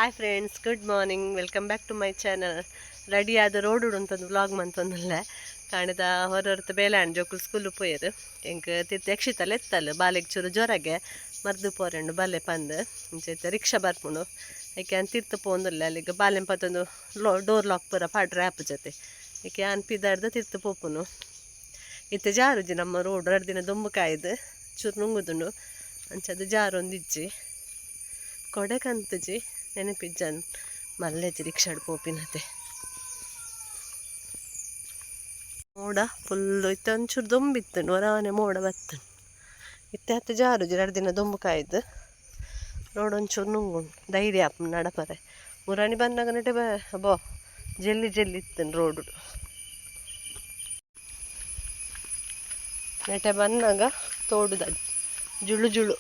Hi friends, good morning. Welcome back to my channel. Ready ಆದ road ಉಂಟೊಂದು vlog ಮಂತೊಂದಲ್ಲ ಕಾಣಿದ ಹೊರತ ಬೇಲಾಂಡ್ ಜೋಕುಲು ಸ್ಕೂಲು ಪೋಯರು ಎಂಕ್ ತಿರ್ತಿ ಯಕ್ಷಿತಲ್ಲ ಎತ್ತಲ್ಲ ಬಾಲೆಗ್ ಚೂರು ಜೋರಾಗೆ ಮರ್ದು ಪೋರೆಂಡು ಬಲ್ಲೆ ಪಂದು ಇಂಚೈತೆ ರಿಕ್ಷಾ ಬರ್ಪುಂಡು ಏಕೆ ಅನ್ ತಿರ್ತು ಪೋಂದುಲ್ಲ ಅಲ್ಲಿಗೆ ಬಾಲೆಂ ಪತ್ತೊಂದು ಡೋರ್ ಲಾಕ್ ಪೂರ ಪಾಡ್ರೆ ಆಪು ಜೊತೆ ಏಕೆ ಅನ್ ಪಿದಾಡ್ದು ತಿರ್ತು ಪೋಪುನು ಇತ್ತೆ ಜಾರುಜಿ ನಮ್ಮ ರೋಡ್ 2 ದಿನ ದೊಂಬು ಕಾಯ್ದು ಚೂರು ನುಂಗುದುಂಡು ಅಂಚದು ಜಾರೊಂದಿಜ್ಜಿ ಕೊಡೆ ಕಂತುಜಿ ನೆನಪಿಜ್ಜನ್ ಮಲ್ಲೆಜಿ ರಿಕ್ಷಾಡ್ ಪೋಪಿನತೆ ಮೋಡ ಫುಲ್ಲು ಇತ್ತೆ ಒಂಚೂರು ದೊಂಬಿತ್ತುಂಡು ಹೊರವನೆ ಮೋಡ ಬತ್ತುಂಡು ಇತ್ತೆ ಹತ್ತು ಜಾರುಜಿ 2 ದಿನ ದೊಂಬು ಕಾಯ್ದು ರೋಡ್ ಒಂಚೂರು ನುಂಗುಂಡು ಧೈರ್ಯ ಆಪುಂಡು ನಡಪರೆ ಮುರಾಣಿ ಬಂದಾಗ ನೆಟೆ ಬೋ ಜಲ್ಲಿ ಜಲ್ಲಿ ಇತ್ತುಂಡು ರೋಡು ನೆಟೆ ಬಂದಾಗ ತೋಡುದ ಜುಳು ಜುಳು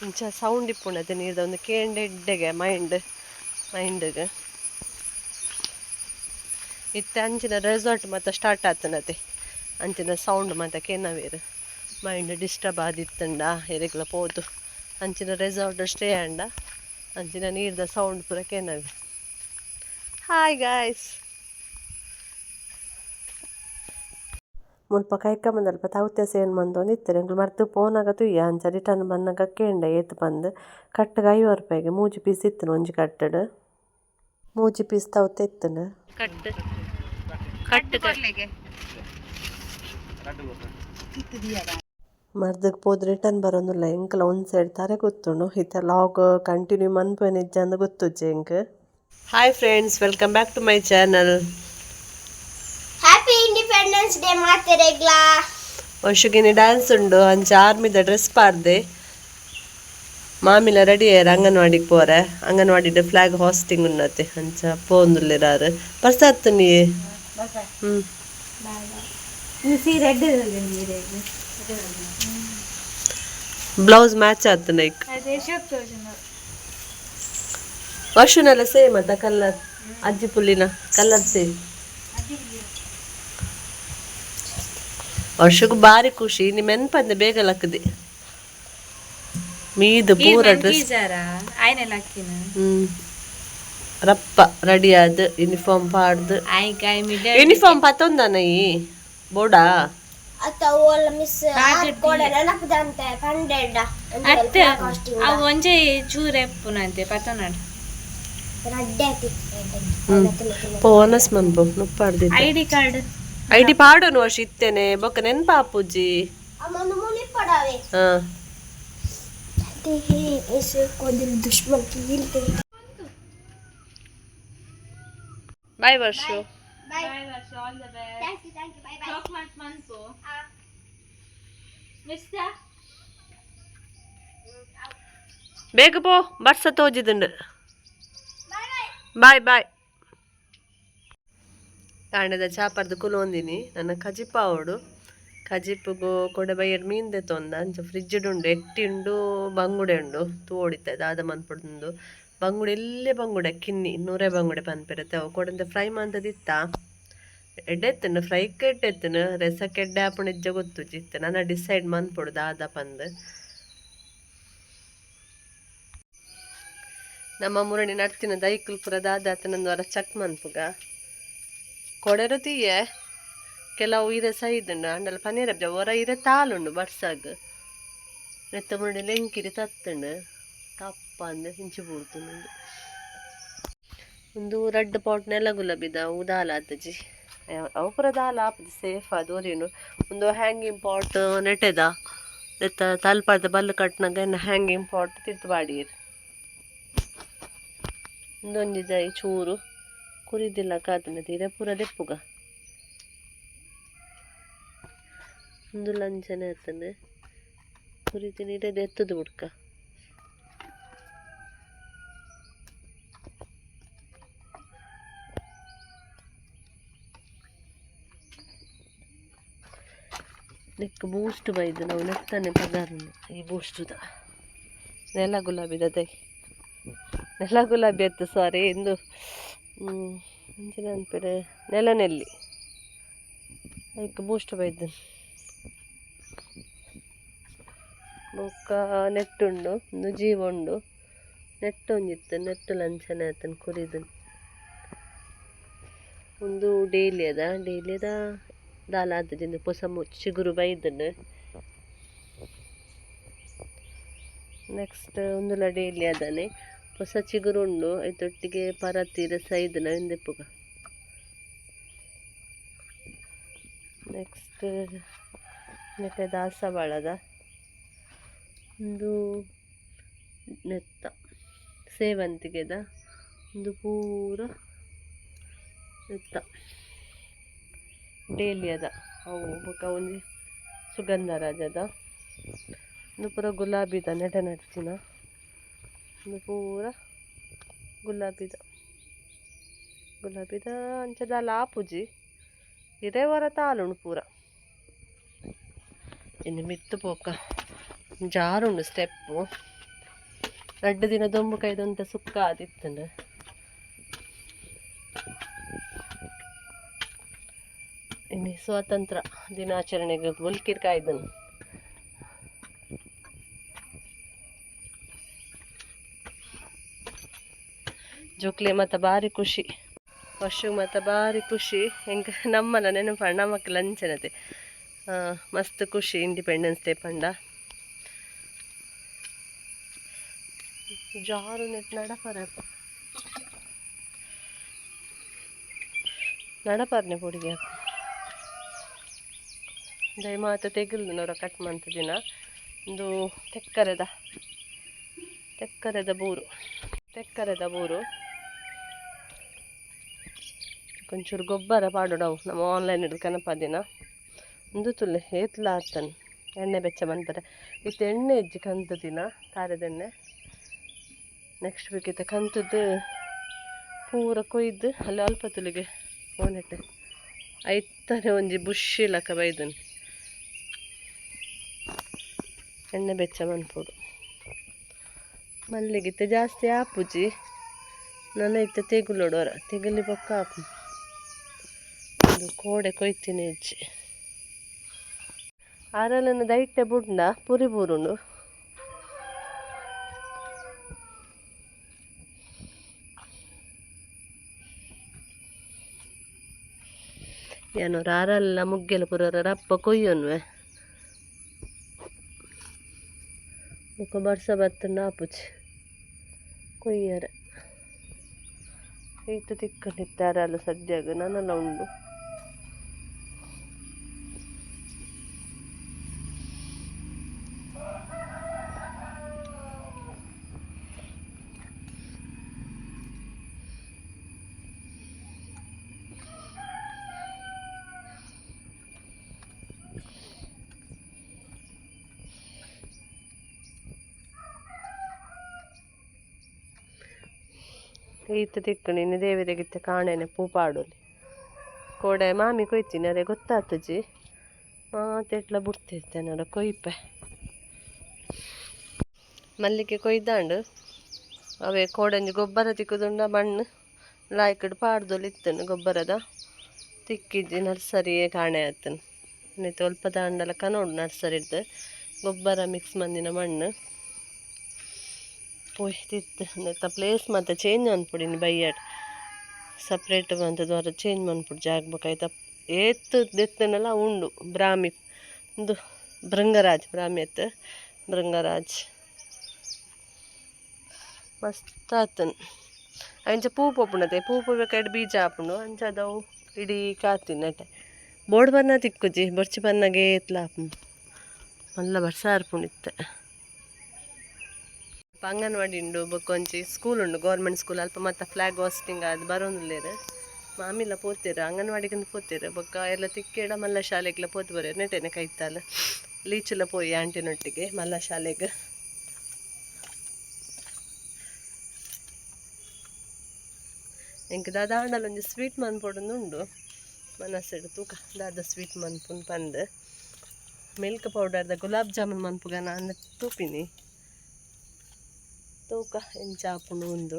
ಇಂಚ ಸೌಂಡ್ ಇಪ್ಪುಂಡತೆ ನೀರ್ದ ಒಂದು ಕೇಂಡೆ ಎಡ್ಡೆಗೆ ಮೈಂಡ್ಗೆ ಇತ್ತೆ ಅಂಚಿನ ರೆಸಾರ್ಟ್ ಮತ್ತು ಸ್ಟಾರ್ಟ್ ಆತನತೆ ಅಂಚಿನ ಸೌಂಡ್ ಮತ್ತು ಕೇನವೇರು ಮೈಂಡ್ ಡಿಸ್ಟರ್ಬ್ ಆದಿತ್ತಂಡ ಎರೆಗ್ಲ ಪೋದು ಅಂಚಿನ ರೆಸಾರ್ಟ್ ಸ್ಟೇ ಆಂಡ ಅಂಚಿನ ನೀರ್ದ ಸೌಂಡ್ ಪೂರ ಕೇನವೆ. ಹಾಯ್ ಗಾಯ್ಸ್, ಮುಲ್ಪ ಕೈಕಮ್ಮದಲ್ಪ ತೌತ್ಯ ಸೇನ್ ಬಂದೊಂದು ಇತ್ತರೆ ಎಂಕ್ಲು ಮರ್ತು ಪೋನಾಗ ತುಯ್ಯ ಅಂಚ ರಿಟರ್ನ್ ಬನ್ನಾಗ ಕೇಂಡ ಏತ್ ಬಂದು ಕಟ್ಟಗೆ 50 ರೂಪಾಯಿಗೆ 3 ಪೀಸ್ ಇತ್ತನು ಒಂಜಿ ಕಟ್ಟಡು 3 ಪೀಸ್ ತೌತ್ಯ ಇತ್ತನು ಮರ್ದಕ್ಕೆ ಪೋದು ರಿಟರ್ನ್ ಬರೋದಿಲ್ಲ ಎಂಕಲ ಒಂದು ಸೈಡ್ ತಾರೆ ಗೊತ್ತುಂಡು ಇತ್ತ ಲಾಗ್ ಕಂಟಿನ್ಯೂ ಮನ್ಪೇನೆ ಇಜ್ಜ ಅಂದ ಗೊತ್ತುಜ್ಜೆ ಎಂಕ್. Hi friends, welcome back to my channel. Happy independence day ಮಾಡ್ತಿರೆಗ್ಲಾ ವರ್ಷಗಿನಿ ಡ್ಯಾನ್ಸ್ ಉಂಡು ಅಂಚ ಆರ್ಮಿದ ಡ್ರೆಸ್ ಪಾಡ್ದೆ ಮಾಮಿಲ ರೆಡಿ ಆಯ್ರ ಅಂಗನವಾಡಿಗೆ ಪೋರೆ ಅಂಗನವಾಡಿದ ಫ್ಲಾಗ್ ಹಾಸ್ಟಿಂಗ್ ಉನ್ನತೆ ಅಂಚ ಪೋಂದುಲ್ಲೆರಾರು ಬರ್ಸತ್ತು ನೀ ಬ್ಲೌಸ್ ಮ್ಯಾಚ್ ಆತು ನೈಕ್ ವರ್ಷನೆಲ್ಲ ಸೇಮ್ ಅದ ಕಲರ್ ಅಜ್ಜಿ ಪುಲ್ಲಿನ ಕಲರ್ ಸೇಮ್ ವರ್ಷಕ್ಕೂ ಬಾರಿ ಖುಷಿ ನಿಮ್ಮ ನೆನ್ಪಂದೆ ಬೇಗ ಲಕ್ಕದೆ ಮೀದು ಪೂರ ಡ್ರೆಸ್ ರಪ್ಪ ರೆಡಿ ಆದ್ ಯೂನಿಫಾರ್ಮ್ ಪಾಡ್ದು ಯೂನಿಫಾರ್ಮ್ ಪತ್ತೊಂದನ ಈ ಬೋಡಾ ಅತ್ತವೋಲ ಮಿಸ್ ಕೋಡೆ ನೆನಪದಂತೆ ಪಂಡೆಡ ಅತ್ತೆ ಅವು ಒಂಜೆ ಚೂರೆ ಪುನಂತೆ ಪತ್ತನಾಡ್ ರಡ್ಡೆ ಪೋನಸ್ ಮನ್ಪು ನುಪ್ಪಾಡ್ದಿ ಐಡಿ ಪಾಡೋನು ವರ್ಷ ಇತ್ತೇನೆ ಬೊಕ್ಕ ನೆನ್ಪಾಪುಜಿ ಅಮ್ಮನ ಮುನಿ ಪಡಾವೆ ದೇಹಿ ಇಸೆ ಕೋದಿಲ್ ದುಶ್ಮನ್ ಕೀಲ್ತೆ. ಬಾಯ್ Varshu. Bye Varshu, all the best. Thank you, bye bye. Chocolate manpo. Mister? ಬೇಗ ಪೋ ಬರ್ಸ ತೋಜಿದುಂಡು. ಬಾಯ್ ಬಾಯ್. ತಾಂಡದ ಚಾಪರ್ದು ಕುಲೊಂದಿನಿ ನನ್ನ ಕಜಿಪ್ಪ ಅವಡು ಕಜಿಪ್ಪುಗು ಕೊಡೆ ಬೈಯಡ್ ಮೀನ್ ದೆತ್ತೊಂದ ಅಂಚ ಫ್ರಿಜ್ಜುಡುಂಡು ಎಟ್ಟಿಂಡು ಬಂಗುಡೆ ಉಂಡು ತೋಡಿತ್ತೆ ದಾದ ಮನ್ಪುಡುಂಡು ಬಂಗುಡೆ ಎಲ್ಲೇ ಬಂಗುಡೆ ಕಿನ್ನಿ 100 ಬಂಗುಡೆ ಪನ್ಪಿರತ್ತೆ ಅವು ಕೊಡಂತೆ ಫ್ರೈ ಮಂತದಿತ್ತ ಎಡ್ಡೆತ್ತನು ಫ್ರೈಕ್ಕೆ ಎಡ್ಡೆತ್ತನು ರೆಸಕ್ಕೆ ಎಡ್ಡೆ ಆಪುಣ ಇಜ್ಜ ಗೊತ್ತು ಜಿತ್ತು ನನ್ನ ಡಿಸೈಡ್ ಮನ್ಪುಡು ದಾದ ಪಂದು ನಮ್ಮ ಮುರಣಿ ನಡ್ತಿನ ದೈಕುಲ್ ಪುರ ದಾದಾತ ನಂದು ವರ ಚಕ್ ಮನ್ಪುಗ ಕೊಡೆರು ತೀಯೆ ಕೆಲವು ಇರೆ ಸೈದುಂಡು ಅಂಡಲ ಪನ್ನೀರ್ ಅಬ್ಜ ಹೊರ ಇರೆ ತಾಲುಂಡು ಬರ್ಸಾಗ ನೆತ್ತ ಮುರಣಿ ಲೆಂಕಿರಿ ತತ್ತುಂಡು ತಪ್ಪ ಅಂದು ಹಿಂಚು ಬೂಡ್ತುಂಡು ಒಂದು 2 ಪಾಟ್ ನೆಲ ಗುಲಾಬಿದ ಉದಾಲ ಆತಜಿ ಅವು ಪುರ ದಾಲ ಆಪುಜಿ ಸೇಫ್ ಅದೋರಿನು ಒಂದು ಹ್ಯಾಂಗಿಂಗ್ ಪಾಟ್ ನೆಟೆದ ನೆತ್ತ ತಲ್ಪಾದ ಬಲ್ಲು ಕಟ್ನಾಗ ಇನ್ನು ಹ್ಯಾಂಗಿಂಗ್ ಪಾಟ್ ತಿರ್ತು ಬಾಡೀರು ಒಂದೊಂದು ಜೈ ಚೂರು ಕುರಿದಿಲ್ಲ ಕಾತುಂಡ ತೀರೆ ಪೂರ ದೆಪ್ಪುಗ ಒಂದು ಲಂಚನೆ ಆತಂದೆ ಕುರಿತಿ ನೀಟದ ಎತ್ತದು ಬಿಡ್ಕ ನೆಕ್ ಬೂಸ್ಟ್ ಬೈದು ನಾವು ನೆತ್ತಾನೆ ಪಗಾರನು ಈ ಬೂಸ್ಟುದ ನೆಲ ಗುಲಾಬಿದ ದೈ ನೆಲ ಗುಲಾಬಿ ಅತ್ತು ಸಾರಿ ಇಂದು ಅಂಚಿನ ಅನ್ಪೇರು ನೆಲನೆಲ್ಲಿ ಅದಕ್ಕೆ ಬೂಸ್ಟ್ ಬೈದು ಬೊಕ್ಕ ನೆಟ್ಟುಂಡು ಒಂದು ಜೀವ ಉಂಡು ನೆಟ್ಟು ಒಂಜಿತ್ತು ನೆಟ್ಟು ಲಂಚನೆ ಆತನ ಕುರಿದು ಒಂದು ಡೈಲಿ ಅದ ದಾಲ ಆದದಿಂದ ಹೊಸ ಚಿಗುರು ಬೈದನು ನೆಕ್ಸ್ಟ್ ಒಂದುಲ ಡೈಲಿ ಅದಾನೆ ಹೊಸ ಚಿಗುರು ಉಂಡು ಐತೊಟ್ಟಿಗೆ ಪರತೀರ ಸೈದನ ಹಿಂದೆಪ್ಪುಗ ನೆಕ್ಸ್ಟ್ ನೆಟ್ಟೆ ದಾಸವಾಳದ ಒಂದು ನೆತ್ತ ಸೇವಂತಿಗೆದ ಒಂದು ಪೂರ ನೆತ್ತ ಡೈಲಿ ಅದ ಅವು ಬೊಕ ಒಂಜಿ ಸುಗಂಧರಾಜದ ಒಂದು ಪೂರ ಗುಲಾಬಿದ ನೆಟ ನಡ್ಚಿನ ಒಂದು ಪೂರ ಗುಲಾಬಿದ ಅಂಚದಾಲ ಆಪುಜಿ ಇರೇ ವರ ತಾಲುಂಡು ಪೂರ ಇನ್ನು ಮಿತ್ತು ಪೋಕ ಜಾರುಂಡು ಸ್ಟೆಪ್ಪು 2 ದಿನ ದೊಂಬು ಕೈದಂತ ಸುಕ್ಕ ಆದಿತ್ತಂಡು ಇನ್ನು ಸ್ವಾತಂತ್ರ್ಯ ದಿನಾಚರಣೆಗೆ ಬುಲ್ಕಿರ್ ಕಾಯ್ದನು ಜೋಕ್ಲೆ ಮತ್ತು ಭಾರಿ ಖುಷಿ ವರ್ಷಕ್ಕೆ ಮತ್ತು ಭಾರಿ ಖುಷಿ ಹೆಂಗೆ ನಮ್ಮಲ್ಲ ನೆನಪು ನಮ್ಮಕ್ಕೆ ಲಂಚನತೆ ಮಸ್ತ್ ಖುಷಿ ಇಂಡಿಪೆಂಡೆನ್ಸ್ ಡೇ ಪಂಡ ಜಾರು ನೆಟ್ ನಡಪಾರನೆ ಪುಡಿಗೆ ದಯಮಾತ ತೆಗಿಲ್ನವರ ಕಟ್ ಮಂತ ದಿನ ಒಂದು ತೆಕ್ಕರೆದ ಬೂರು ಕೊಂಚೂರು ಗೊಬ್ಬರ ಪಾಡೋಡವು ನಮ್ಮ ಆನ್ಲೈನ್ ಹಿಡಿದು ಕನಪ ದಿನ ಒಂದು ತುಲ್ಲೆ ಏತ್ಲ ಆಗ್ತಾನೆ ಎಣ್ಣೆ ಬೆಚ್ಚ ಬಂತಾರೆ ಇತ್ತು ಎಣ್ಣೆ ಇಜ್ಜಿ ಕಂತು ದಿನ ಖಾರದೆಣ್ಣೆ ನೆಕ್ಸ್ಟ್ ಬೇಕಿತ್ತು ಕಂತದ್ದು ಪೂರ ಕೊಯ್ದು ಅಲ್ಲಿ ಅಲ್ಪ ತುಲಿಗೆ ಓನೆಟ್ಟೆ ಐತಾನೆ ಒಂಜಿ ಬುಷಿ ಲಕ್ಕ ಬೈದನು ಎಣ್ಣೆ ಬೆಚ್ಚ ಮನ್ಪುಡು ಮಲ್ಲಿಗಿತ್ತೆ ಜಾಸ್ತಿ ಆಪುಜಿ ನನ್ನ ಇತ್ತೆ ತೆಗುಲೋಡೋರ ತೆಗಲಿ ಪಕ್ಕ ಆಪು ಒಂದು ಕೋಡೆ ಕೊಯ್ತೀನಿ ಹೆಜ್ಜೆ ಆರಲ್ಲನ್ನು ದೈಟ್ಯ ಬುಡ್ಡ ಪುರಿ ಬೂರುಂಡು ಏನೋರು ಆರಲ್ಲ ಮುಗ್ಗೆಲ ಪುರರ ರಪ್ಪ ಕೊಯ್ಯೋನ್ವೆ ಮುಖ ಬರ್ಸ ಬತ್ತಂಡು ಆಪುಜಿ ಕೊಯ್ಯರ ಈತ ತಿಕ್ಕಂಡಿತ್ತಾರಲ್ಲ ಸದ್ಯಾಗ ನಾನೆಲ್ಲ ಉಂಡು ಈತ ತಿಕ್ಕಣಿ ಇನ್ನು ದೇವರಿಗಿತ್ತ ಕಾಣೆನೆ ಪೂ ಪಾಡೋಲಿ ಕೋಡೆ ಮಾಮಿ ಕೊಯ್ತೀನಿ ಅರೆ ಗೊತ್ತಾತಜಿ ಮಾತೆಟ್ಲ ಬಿಡ್ತಿರ್ತೇನೆ ಅಡ ಕೊಯ್ಪೆ ಮಲ್ಲಿಗೆ ಕೊಯ್ದಾಂಡು ಅವೇ ಕೋಡಂಜಿ ಗೊಬ್ಬರ ತಿಕ್ಕುದುಂಡ ಮಣ್ಣು ಲಾಯ್ಕಡು ಪಾಡ್ದೊಲಿ ಇತ್ತನು ಗೊಬ್ಬರದ ತಿಕ್ಕಿದ್ದಿ ನರ್ಸರಿಯೇ ಕಾಣೆ ಆತನು ನೆತ್ತು ಅಲ್ಪ ದಾಂಡಲ ಕನೋಡು ನರ್ಸರಿದ್ದು ಗೊಬ್ಬರ ಮಿಕ್ಸ್ ಮಂದಿನ ಮಣ್ಣು ಪೋಯ್ತಿತ್ತು ನೆತ್ತ ಪ್ಲೇಸ್ ಮತ್ತು ಚೇಂಜ್ ಅನ್ಪುಡಿನಿ ಬೈಯಾಡ್ ಸಪ್ರೇಟ್ ಮಂತದವರ ಚೇಂಜ್ ಮನ್ಪುಡು ಜಾಗ ಬೇಕಾಯ್ತ ಏತ್ತು ದೆತ್ತನೆಲ್ಲ ಉಂಡು ಬ್ರಾಹ್ಮಿ ಒಂದು ಭೃಂಗರಾಜ್ ಬ್ರಾಹ್ಮಿ ಎತ್ತು ಭೃಂಗರಾಜ್ ಮಸ್ತ್ ಆತನು ಅಂಚ ಪೂ ಪೋಪುಣತೆ ಪೂ ಬೇಕಾಯ್ತು ಬೀಜ ಹಾಪುಂಡು ಅಂಚ ಅದವು ಇಡೀ ಕಾತೀನಿ ನೆಟ್ಟೆ ಬೋರ್ಡ್ ಬನ್ನ ತಿಕ್ಕುಜಿ ಬೊರ್ಚಿ ಬನ್ನಗೆ ಎತ್ಲ ಹಾಪು ಮಲ್ಲ ಬರ್ಸ ಹರ್ಪುಣಿತ್ತೆ ಅಂಗನವಾಡಿ ಉಂಡು ಬೊಕ್ಕೊಂಚಿ ಸ್ಕೂಲ್ ಉಂಡು ಗೌರ್ಮೆಂಟ್ ಸ್ಕೂಲ್ ಅಲ್ಪ ಮತ್ತು ಫ್ಲಾಗ್ ಹಾಸ್ಟಿಂಗ್ ಅದು ಬರೋದಿಲ್ಲೇರು ಮಾಮಿಲ್ಲ ಪೋತೀರು ಅಂಗನವಾಡಿಗಂದು ಪೋತೀರು ಬೊಕ್ಕ ಎಲ್ಲ ತಿಕ್ಕೇಡ ಮಲ್ಲ ಶಾಲೆಗೆಲ್ಲ ಪೋತು ಬರೋರು ನೆಟ್ಟೇನೆ ಕೈತಾಲ ಲೀಚೆಲ್ಲ ಪೋಯಿ ಆಂಟಿನೊಟ್ಟಿಗೆ ಮಲ್ಲ ಶಾಲೆಗೆ ಎಂಕ್ ದಾದಾಂಡಲ ಒಂಜಿ ಸ್ವೀಟ್ ಮನ್ಪೊಡೊಂದು ಉಂಡು ಮನಸ್ಸೆಡು ತೂಕ ದಾದ ಸ್ವೀಟ್ ಮನ್ಪುನ್ ಪಂದ್ ಮಿಲ್ಕ್ ಪೌಡರ್ದ ಗುಲಾಬ್ ಜಾಮೂನ್ ಮನ್ಪುಗ ನಾನು ತೂಪಿನಿ ತೂಕ ಎಂಚಾಪುಂಡು ಒಂದು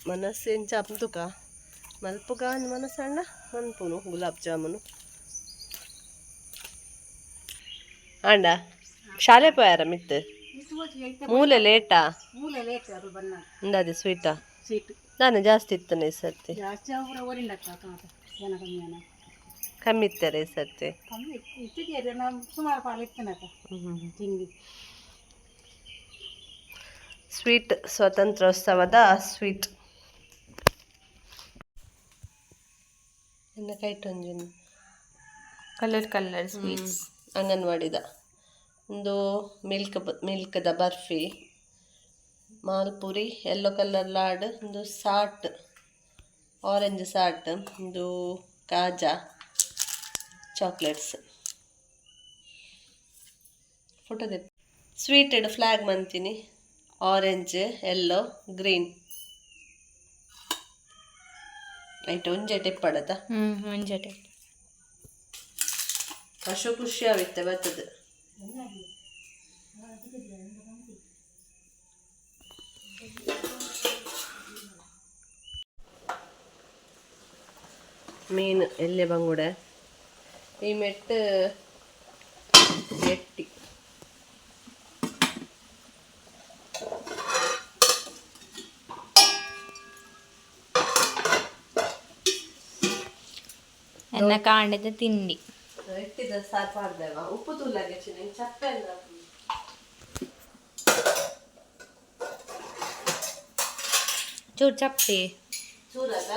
ಮನಸ್ಸು ಎಂಚಾಪುಂಡು ತೂಕ ಮಲ್ಪುಗ ಮನಸ್ಸಣ್ಣ ಅನ್ಪುನು ಗುಲಾಬ್ ಜಾಮೂನು ಆಂಡ ಶಾಲೆ ಪೋಯಾರ ಮಿತ್ತು ಮೂಲೆ ಲೇಟಾ ಅಂದಾದೆ ಸ್ವೀಟಾ ನಾನು ಜಾಸ್ತಿ ಇತ್ತನೆ ಈ ಸರ್ತಿ ಕಮ್ಮಿ ಇತ್ತಾರೆ ಈ ಸರ್ತಿ ಸ್ವೀಟ್ ಸ್ವಾತಂತ್ರ್ಯೋತ್ಸವದ ಸ್ವೀಟ್ ಎನ್ನ ಕೈಟೊಂಜಿನ ಕಲರ್ ಸ್ವೀಟ್ಸ್ ಅಂಗನವಾಡಿದ ಒಂದು ಮಿಲ್ಕ್ದ ಬರ್ಫಿ ಮಾಲ್ಪುರಿ ಯೆಲ್ಲೋ ಕಲರ್ ಲಾಡ್ ಒಂದು ಸಾಟ್ ಆರೆಂಜ್ ಸಾಟ್ ಒಂದು ಕಾಜಾ ಚಾಕ್ಲೇಟ್ಸ್ ಫೋಟೋದೆ ಸ್ವೀಟೆಡ್ ಫ್ಲಾಗ್ ಮಂತೀನಿ ಆರೆಂಜ್ ಯೆಲ್ಲೋ ಗ್ರೀನ್ ಐಟ್ ಒಂಜೆ ಟೆಪ್ಪಡದ ಒಂಜಟೆ ಪಶು ಖುಷಿ ಆಗುತ್ತೆ ಬರ್ತದೆ ಮೀನು ಎಲ್ಲೆ ಬಂಗುಡೆ ಈ ಮೆಟ್ಟು ಎಟ್ಟಿ ಎನ್ನ ಕಾಂಡದ ತಿಂಡಿ ಎಟ್ಟಿದ ಸಾರು ಮಾಡ್ದೇವ ಉಪ್ಪು ತೂಲಾಗೆ ಚಿನ್ನ ಚಪ್ಪೆ ಎಲ್ಲ ಚೂರು ಚಪ್ಪೆ ಚೂರದ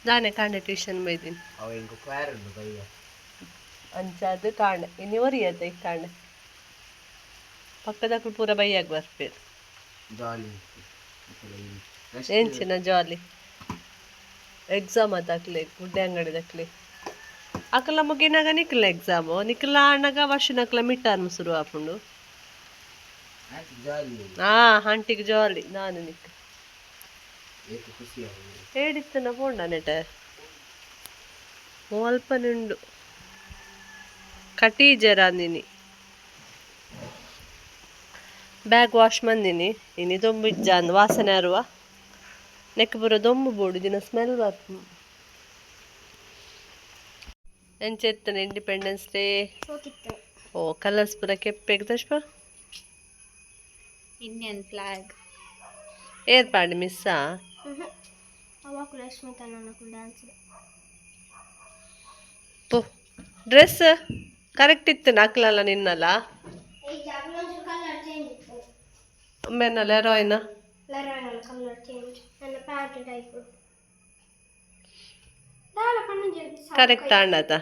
ದಾನೆ ಕಾಂಡೆ ಟ್ಯೂಷನ್ ಬೈದಿನಿ ಅಂಚಾದ ಕಾಂಡೆ ಇನ್ನು ಒರಿಯದ ಈ ಕಾಂಡೆ ಪಕ್ಕದ ಪೂರ ಬೈಯಾಗ ಬರ್ಪೇರು ಏಂಚಿನ ಜಾಲಿ ಎಕ್ಸಾಮ್ ಅದಾಕ್ಲೆ ಗುಡ್ಡೆ ಅಂಗಡಿ ದಕ್ಲೆ ಅಕಲ ಮುಗಿನಾಗ ನಿಕ್ಲ ಎಕ್ಸಾಮು ನಿಕ್ಲ ಅಣ್ಣಗ ವರ್ಷ ನಕ್ಲ ಮಿಡ್ ಟರ್ಮ್ ಶುರು ಆಪುಂಡು ಆಂಟಿಗೆ ಜಾಲಿ ನಾನು ನಿಕ್ ಹೇಳಿತ್ತನ ಪೋಂಡ ನೆಟ ಮೋಲ್ಪನುಂಡು ಕಟೀಜರ ಅಂದಿನಿ ಬ್ಯಾಗ್ ವಾಶ್ ಮಂದಿನಿ ಇನಿ ದೊಂಬು ಇಜ್ಜ ಅಂದ್ ವಾಸನೆ ಅರುವ ನೆಕ್ ಪೂರ ದೊಂಬು ಬೋಡು ದಿನ ಸ್ಮೆಲ್ ಬರ್ತು ಎಂಚೆತ್ತನೆ ಇಂಡಿಪೆಂಡೆನ್ಸ್ ಡೇ ಓ ಕಲರ್ಸ್ ಪೂರ ಕೆಪ್ಪೆಗ್ ತಶ್ಪ ಇಂಡಿಯನ್ ಫ್ಲಾಗ್ ಏರ್ಪಾಡು ಮಿಸ್ಸಾ ಪೋ ಡ್ರೆಸ್ ಕರೆಕ್ಟ್ ಇತ್ತು ನಕ್ಲಲ್ಲ ನಿನ್ನಲ್ಲ ಒಮ್ಮೆನಲ್ಲ ರೋಯ್ನ ಕರೆಕ್ಟ್ ಅಣ್ಣದ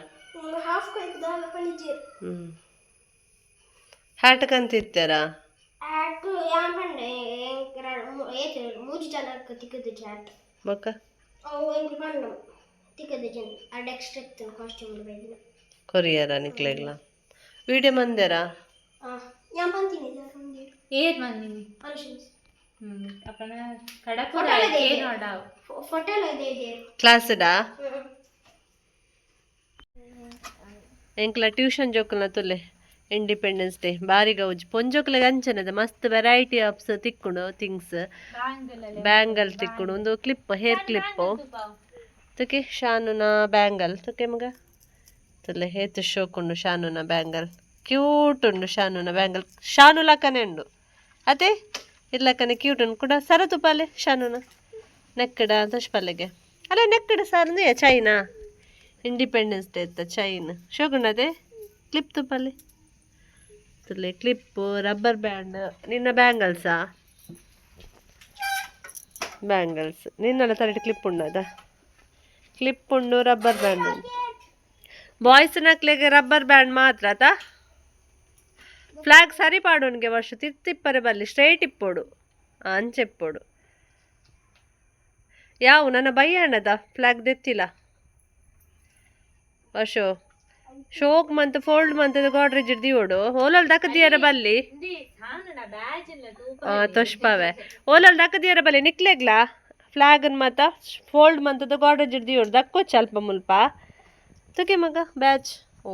ಹ್ಯಾಟ್ ಕಂತಿತ್ತಾರ ಬೊಕ್ಕ ಕೊರಿಯರ ನಿಕ್ಲೆಗ್ಲ ವಿಡಿಯೋ ಮಂದ್ಯಾರ ಏರ್ ಮಂದಿನಿ ಅಪ್ಪನ ಕಡಪ ಕ್ಲಾಸ್ಡಾ ಎಂಕ್ಲ ಟ್ಯೂಷನ್ ಜೋಕಲ್ನ ತುಲೆ ಇಂಡಿಪೆಂಡೆನ್ಸ್ ಡೇ ಬಾರಿ ಗೌಜ್ ಪೊಂಜೋಕ್ಲೆಗ್ ಅಂಚನದ ಮಸ್ತ್ ವೆರೈಟಿ ಆಫ್ಸ್ ತಿಕ್ಕುಂಡು ಥಿಂಗ್ಸ್ ಬ್ಯಾಂಗಲ್ ತಿಕ್ಕುಂಡು ಒಂದು ಕ್ಲಿಪ್ ಹೇರ್ ಕ್ಲಿಪ್ಪು ತುಕೆ ಶಾನುನ ಬ್ಯಾಂಗಲ್ ತುಕೆ ಮಗ ತುಲೆ ಹೇತು ಶೋಕುಂಡು ಶಾನುನ ಬ್ಯಾಂಗಲ್ ಕ್ಯೂಟ್ ಉಂಡು ಶಾನುನ ಬ್ಯಾಂಗಲ್ ಶಾನು ಲಕ್ಕನೆ ಉಂಡು ಅದೇ ಇರ್ಲಕ್ಕನೆ ಕ್ಯೂಟ್ ಉಂಡು ಕೂಡ ಸರ ತುಪಾಲೆ ಶಾನುನ ನೆಕ್ಕಡ ತಶ್ಪಲ್ಲೆಗೆ ಅಲ್ಲ ನೆಕ್ಕಡ ಸಾರು ಚೈನಾ ಇಂಡಿಪೆಂಡೆನ್ಸ್ ಡೇ ಇತ್ತ ಚೈನ್ ಶೋಕುಂಡದೆ ಕ್ಲಿಪ್ ತುಪಾಲೆ ತುಲೆ ಕ್ಲಿಪ್ಪು ರಬ್ಬರ್ ಬ್ಯಾಂಡ್ ನಿನ್ನ ಬ್ಯಾಂಗಲ್ಸಾ ಬ್ಯಾಂಗಲ್ಸ್ ನಿನ್ನೆಲ್ಲ ತರಟಿ ಕ್ಲಿಪ್ ಉಂಡದ ಕ್ಲಿಪ್ ಉಂಡು ರಬ್ಬರ್ ಬ್ಯಾಂಡ್ ಉಂಡು ಬಾಯ್ಸ್ ನಕ್ಲೆಗೆ ರಬ್ಬರ್ ಬ್ಯಾಂಡ್ ಮಾತ್ರ ಆತ ಫ್ಲಾಗ್ ಸರಿ ಪಾಡೋನ್ಗೆ ವರ್ಷ ತಿಪ್ಪರೆ ಬರಲಿ ಸ್ಟ್ರೈಟ್ ಇಪ್ಪೋಡು ಅಂಚೆಪ್ಪೋಡು ಯಾವ ನನ್ನ ಬಯ್ಯಣ್ಣದ ಫ್ಲಾಗ್ ದೆತ್ತಿಲ್ಲ ವರ್ಷ ಶೋಕ್ ಮಂತ್ ಫೋಲ್ಡ್ ಮಂತ್ ಗೋಡ್ರೇಜ್ ದಿಯೋಡು ಓಲಲ್ ದಕ್ಕದಿಯರ ಬಲ್ಲಿ ತೊಷ್ಪಾವೆ ಓಲಲ್ ದಕ್ಕದಿಯರ ಬಲ್ಲಿ ನಿಕ್ಲೆಗ್ಲಾ ಫ್ಲಾಗನ್ ಮಾತ ಫೋಲ್ಡ್ ಮಂತದ ಗಾರ್ಡೇಜ್ ಹಿಡ್ದು ದಕ್ಕೋಚ್ಚ ಅಲ್ಪ ಮುಲ್ಪ ತುಕೆ ಮಗ ಬ್ಯಾಚ್ ಓ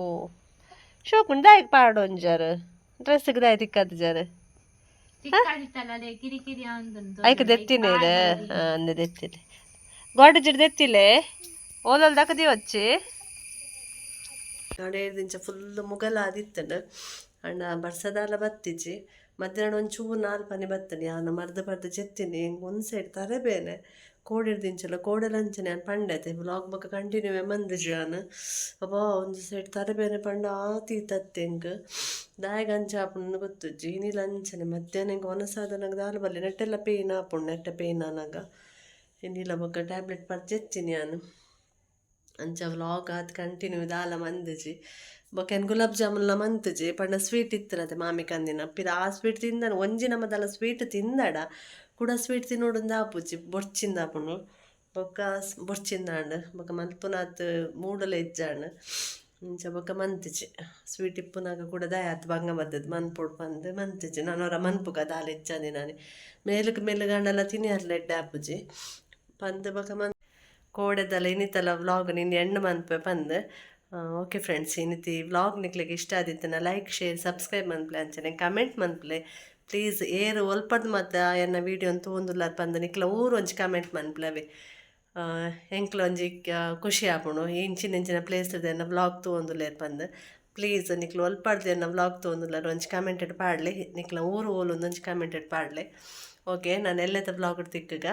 ಶೋಕುಂಡು ದಾಯಕ್ ಪಾಡೊಂಜರ್ ಡ್ರೆಸ್ಗೆ ದಾಯ ತಿಕ್ಕದ ಜರ್ ಐಕ ದೆತ್ತಿನೇರ ಅಂದ ದೆತ್ತಿಲೆ ಗಾರ್ಡೇಜ್ ಹಿಡ್ದು ಎತ್ತಿಲೆ ಓಲಲ್ ದಕ್ಕದಿ వచ్చి ನಾಡೆ ದಿಂಚ ಫುಲ್ ಮುಗಲಾದಿತ್ತಂಡು ಅಣ್ಣ ಬರ್ಸದಾಲ ಬತ್ತಿಜಿ ಮಧ್ಯಾಹ್ನ ಒಂಚೂರು ನಾಲ್ಪನೆ ಬತ್ತನಿ ಆನ ಮರ್ದ ಚೆತ್ತೀನಿ ಒಂದು ಸೈಡ್ ತರಬೇನೆ ಕೋಡಿರ್ದಿಂಚಲ್ಲ ಕೋಡೆಲಂಚನೆ ನಾನು ಪಂಡತೆ ವ್ಲಾಗ್ ಬೊಕ್ಕ ಕಂಟಿನ್ಯೂ ಮಂದಿಜಿ ನಾನು ಅಬ್ಬಾ ಒಂದು ಸೈಡ್ ತರಬೇನೆ ಪಂಡ ಆತೀತತ್ತೆ ಹೆಂಗೆ ದಾಯಗ ಅಂಚಾಪುಣ್ಣು ಗೊತ್ತುಜ್ಜಿ ಇನ್ನಿಲ್ಲ ಅಂಚನೆ ಮಧ್ಯಾಹ್ನ ಹೆಂಗೆ ಒನಸಾದ ನಂಗೆ ದಾಲ ಬಲ್ಲಿ ನೆಟ್ಟೆಲ್ಲ ಪೇಯ್ನ್ ಆಪುಣ್ಣು ನೆಟ್ಟ ಪೇಯ್ನ್ ಆನಾಗ ಇನ್ನಿಲ್ಲ ಬೊಕ್ಕ ಟ್ಯಾಬ್ಲೆಟ್ ಪರ್ಜೆತ್ತೀನಿ ನಾನು ಅಂಚ ವ್ಲಾಗ್ ಅದು ಕಂಟಿನ್ಯೂ ದಾಲ ಮಂದಿಜಿ ಬೊಕೆನ್ ಗುಲಾಬ್ ಜಾಮೂನ್ಲ ಮಂತುಜಿ ಪಂಡ ಸ್ವೀಟ್ ಇತ್ತನತೆ ಮಾಮಿ ಕಂದಿನ ಪಿರ ಆ ಸ್ವೀಟ್ ತಿಂದನು ಒಂಜಿ ನಮ್ಮದಲ್ಲ ಸ್ವೀಟ್ ತಿಂದಡ ಕೂಡ ಸ್ವೀಟ್ ತಿನ್ನೋಡುಂದು ಆಪುಜಿ ಬೊಡ್ಚಿಂದಾಪುಣು ಬೊಕ್ಕ ಬೊಡ್ಚಿಂದಾಂಡು ಬೊಕ್ಕ ಮಲ್ಪುನಾತ್ ಮೂಡಲ ಇಜ್ಜಾಂಡು ಇಂಚ ಬೊಕ್ಕ ಮಂತಿಜಿ ಸ್ವೀಟ್ ಇಪ್ಪುನಾಗ ಕೂಡ ದಯಾತ್ ಬಂಗ ಬದ್ದದು ಮನ್ಪುಡು ಬಂದು ಮಂತಿಜಿ ನಾನವರ ಮನ್ಪುಗ ದಾಲ ಇಜ್ಜಾಂದಿ ನಾನು ಮೇಲುಗಂಡೆಲ್ಲ ತಿನ್ನಿಯರ್ಲ ಎಡ್ಡೆ ಆಪುಜಿ ಪಂದು ಬೊಕ್ಕ ಕೋಡೆದಲ್ಲ ಇನ್ನಿತ್ತಲ್ಲ ವ್ಲಾಗ್ ನಿನ್ನ ಎಣ್ಣೆ ಮನ್ಪೆ ಪಂದು ಓಕೆ ಫ್ರೆಂಡ್ಸ್ ಇನ್ನಿತಿ ವ್ಲಾಗ್ ನಿಕ್ಲಿಗೆ ಇಷ್ಟ ಆದಿತ್ತನ ಲೈಕ್ ಶೇರ್ ಸಬ್ಸ್ಕ್ರೈಬ್ ಮನ್ಪ್ಲೆ ಅಂಚನೆ ಕಮೆಂಟ್ ಮನ್ಪ್ಲೆ ಪ್ಲೀಸ್ ಏರು ಒಲ್ಪದ ಮತ್ತು ಎನ್ನ ವೀಡಿಯೋ ಅಂತ ತೊಗೊಂದುಲ್ಲಾರ ಪಂದು ನಿಕ್ಲ ಊರು ಒಂಜಿ ಕಮೆಂಟ್ ಮನ್ಪ್ಲವೆ ಎಂಕ್ಲ ಒಂಜಿ ಖುಷಿ ಆಪುಣು ಇಂಚಿನ ಪ್ಲೇಸ್ ಎನ್ನ ವ್ಲಾಗ್ ತೊಗೊಂದುಲ್ಲೇರು ಪಂದು ಪ್ಲೀಸ್ ನಿಕ್ಲು ಒಲ್ಪಡ್ದು ಎನ್ನ ವ್ಲಾಗ್ ತೊಗೊಂದುಲ್ಲಾರ ಒಂಜಿ ಕಮೆಂಟೆಡ್ ಪಾಡ್ಲೆ ನಿಕ್ಲ ಊರು ಒಂದೊಂಜಿ ಕಮೆಂಟೆಡ್ ಪಾಡ್ಲೆ ಓಕೆ ನಾನು ಎಲ್ಲೆತ್ತ ವ್ಲಾಗ್ ತಿಕ್ಕಗ